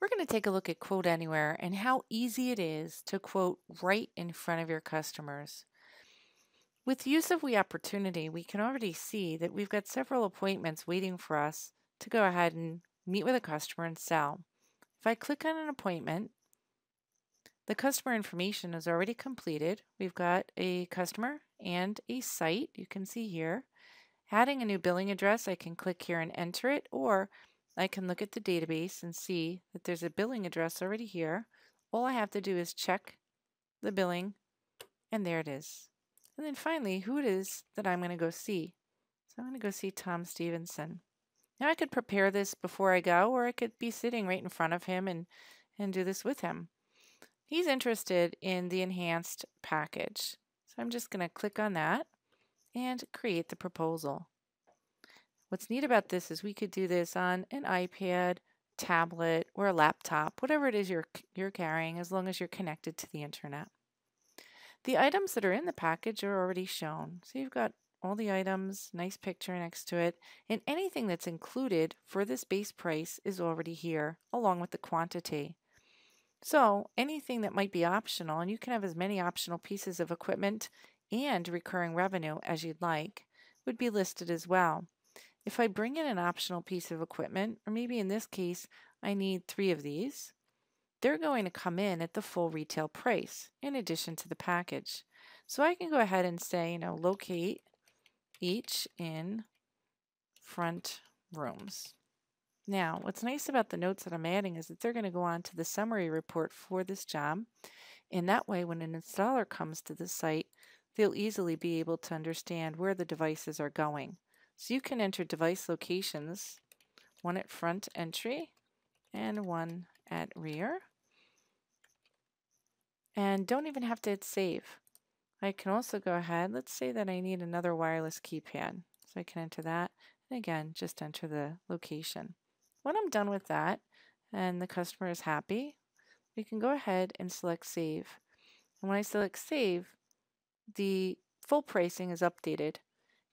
We're going to take a look at Quote Anywhere and how easy it is to quote right in front of your customers. With use of WeOpportunity, we can already see that we've got several appointments waiting for us to go ahead and meet with a customer and sell. If I click on an appointment, the customer information is already completed. We've got a customer and a site you can see here. Adding a new billing address, I can click here and enter it, or I can look at the database and see that there's a billing address already here. All I have to do is check the billing, and there it is. And then finally, who it is that I'm going to go see. So I'm going to go see Tom Stevenson. Now I could prepare this before I go, or I could be sitting right in front of him and do this with him. He's interested in the enhanced package. So I'm just going to click on that and create the proposal. What's neat about this is we could do this on an iPad, tablet, or a laptop, whatever it is you're carrying, as long as you're connected to the internet. The items that are in the package are already shown. So you've got all the items, nice picture next to it, and anything that's included for this base price is already here, along with the quantity. So anything that might be optional, and you can have as many optional pieces of equipment and recurring revenue as you'd like, would be listed as well. If I bring in an optional piece of equipment, or maybe in this case, I need 3 of these, they're going to come in at the full retail price in addition to the package. So I can go ahead and say, locate each in front rooms. Now, what's nice about the notes that I'm adding is that they're going to go on to the summary report for this job. And that way, when an installer comes to the site, they'll easily be able to understand where the devices are going. So you can enter device locations, one at front entry and one at rear. And don't even have to hit save. I can also go ahead, let's say that I need another wireless keypad. So I can enter that, and again, just enter the location. When I'm done with that, and the customer is happy, we can go ahead and select save. And when I select save, the full pricing is updated.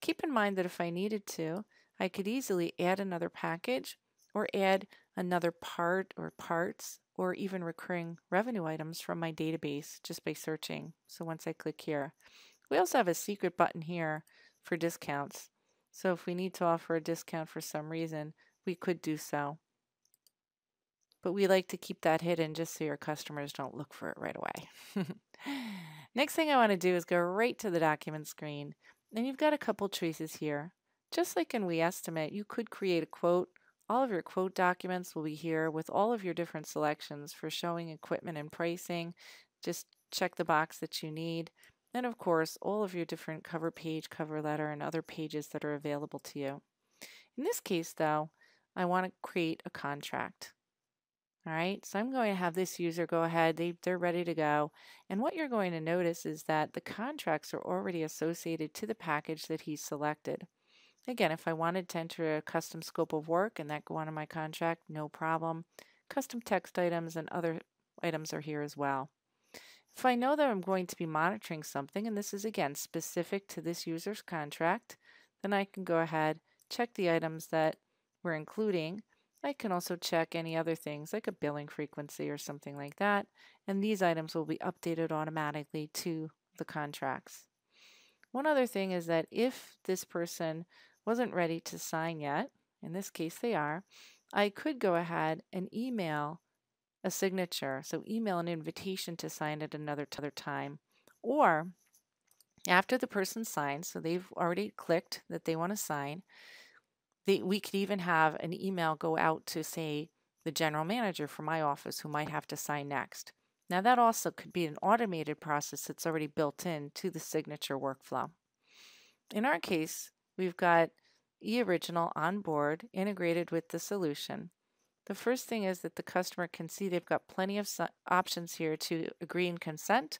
Keep in mind that if I needed to, I could easily add another package or add another part or parts or even recurring revenue items from my database just by searching. So once I click here, we also have a secret button here for discounts. So if we need to offer a discount for some reason, we could do so. But we like to keep that hidden just so your customers don't look for it right away. Next thing I want to do is go right to the document screen. And you've got a couple choices here. Just like in WeEstimate, you could create a quote. All of your quote documents will be here with all of your different selections for showing equipment and pricing. Just check the box that you need. And of course, all of your different cover page, cover letter, and other pages that are available to you. In this case, though, I want to create a contract. All right, so I'm going to have this user go ahead, they're ready to go. And what you're going to notice is that the contracts are already associated to the package that he's selected. Again, if I wanted to enter a custom scope of work and that go on in my contract, no problem. Custom text items and other items are here as well. If I know that I'm going to be monitoring something, and this is again specific to this user's contract, then I can go ahead, check the items that we're including. I can also check any other things like a billing frequency or something like that, and these items will be updated automatically to the contracts. One other thing is that if this person wasn't ready to sign yet, in this case they are, I could go ahead and email a signature, so email an invitation to sign at another time, or after the person signs, so they've already clicked that they want to sign, we could even have an email go out to, say, the general manager for my office who might have to sign next. Now that also could be an automated process that's already built into the signature workflow. In our case, we've got eOriginal on board integrated with the solution. The first thing is that the customer can see they've got plenty of options here to agree and consent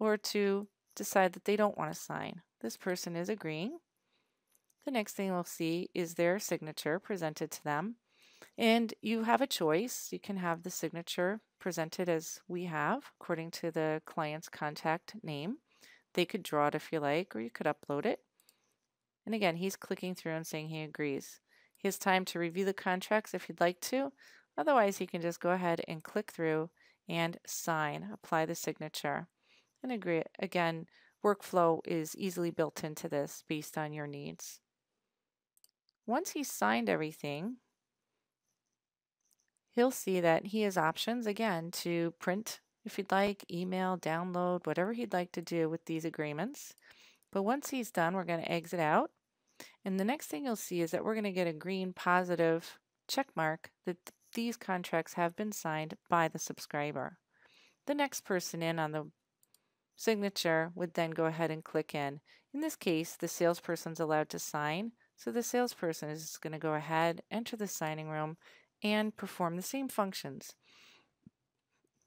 or to decide that they don't want to sign. This person is agreeing. The next thing we'll see is their signature presented to them. And you have a choice. You can have the signature presented as we have, according to the client's contact name. They could draw it if you like, or you could upload it. And again, he's clicking through and saying he agrees. He has time to review the contracts if he'd like to, Otherwise, he can just go ahead and click through and sign, apply the signature. And agree, again, workflow is easily built into this based on your needs. Once he's signed everything, he'll see that he has options again to print if he'd like, email, download, whatever he'd like to do with these agreements. But once he's done, we're going to exit out. And the next thing you'll see is that we're going to get a green positive check mark that these contracts have been signed by the subscriber. The next person in on the signature would then go ahead and click in. In this case, the salesperson's allowed to sign, so the salesperson is going to go ahead, enter the signing room, and perform the same functions.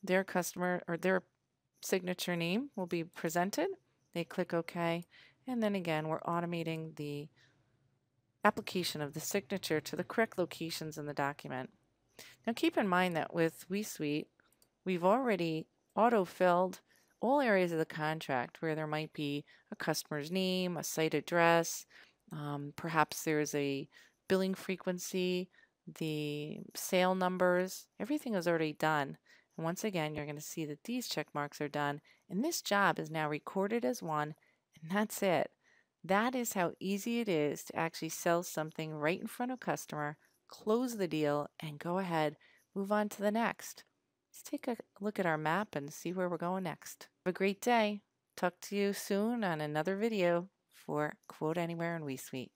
Their customer or their signature name will be presented. They click OK, and then again, we're automating the application of the signature to the correct locations in the document. Now keep in mind that with WeSuite, we've already auto-filled all areas of the contract where there might be a customer's name, a site address, perhaps there's a billing frequency, the sale numbers, everything is already done. And once again, you're going to see that these check marks are done, and this job is now recorded as one, and that's it. That is how easy it is to actually sell something right in front of a customer, close the deal, and go ahead, move on to the next. Let's take a look at our map and see where we're going next. Have a great day. Talk to you soon on another video for Quote Anywhere and WeSuite.